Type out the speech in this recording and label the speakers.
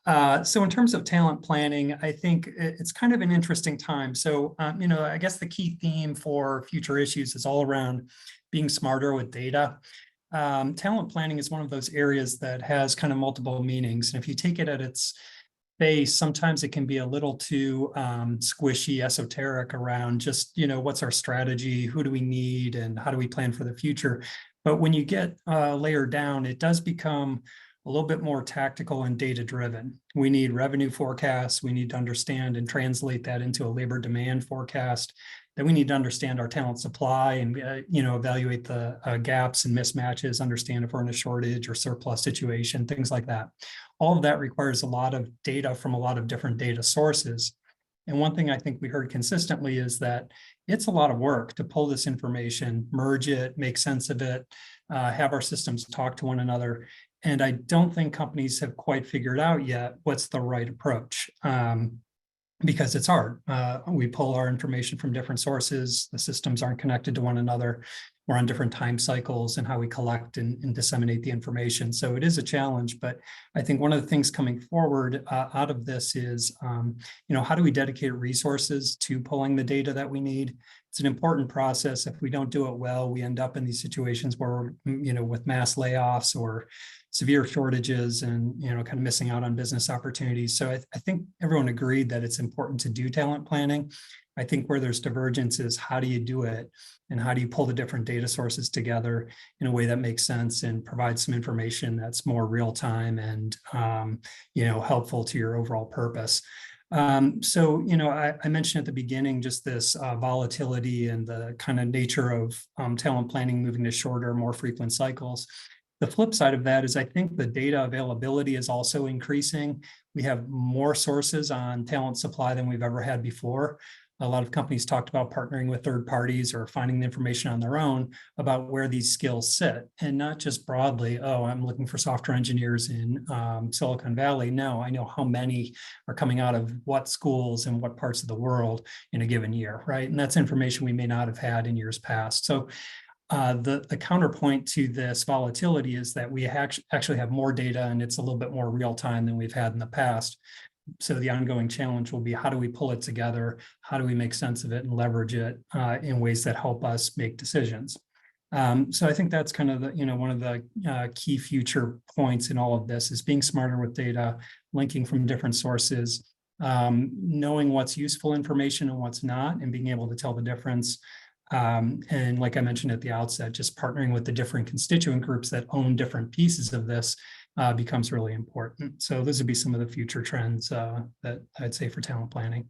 Speaker 1: So in terms of talent planning, I think it's kind of an interesting time. So, I guess the key theme for future issues is all around being smarter with data. Talent planning is one of those areas that has kind of multiple meanings. And if you take it at its face, sometimes it can be a little too squishy, esoteric around just, what's our strategy, who do we need, and how do we plan for the future. But when you get layered down, it does become a little bit more tactical and data driven. We need revenue forecasts. We need to understand and translate that into a labor demand forecast. Then we need to understand our talent supply and evaluate the gaps and mismatches, understand if we're in a shortage or surplus situation, things like that. All of that requires a lot of data from a lot of different data sources. And one thing I think we heard consistently is that it's a lot of work to pull this information, merge it, make sense of it, have our systems talk to one another. And I don't think companies have quite figured out yet what's the right approach, because it's hard. We pull our information from different sources. The systems aren't connected to one another. We're on different time cycles and how we collect and disseminate the information. So it is a challenge, but I think one of the things coming forward out of this is, how do we dedicate resources to pulling the data that we need? It's an important process. If we don't do it well, we end up in these situations where, with mass layoffs or severe shortages and, kind of missing out on business opportunities. So I think everyone agreed that it's important to do talent planning. I think where there's divergence is how do you do it and how do you pull the different data sources together in a way that makes sense and provide some information that's more real time and, helpful to your overall purpose. I mentioned at the beginning just this volatility and the kind of nature of talent planning moving to shorter, more frequent cycles. The flip side of that is I think the data availability is also increasing. We have more sources on talent supply than we've ever had before. A lot of companies talked about partnering with third parties or finding the information on their own about where these skills sit, and not just broadly, oh, I'm looking for software engineers in Silicon Valley. No, I know how many are coming out of what schools and what parts of the world in a given year, right? And that's information we may not have had in years past. So the counterpoint to this volatility is that we actually have more data and it's a little bit more real time than we've had in the past. So the ongoing challenge will be how do we pull it together? How do we make sense of it and leverage it in ways that help us make decisions? So I think that's kind of one of the key future points in all of this is being smarter with data, linking from different sources, knowing what's useful information and what's not, and being able to tell the difference. And like I mentioned at the outset, just partnering with the different constituent groups that own different pieces of this becomes really important. So those would be some of the future trends that I'd say for talent planning.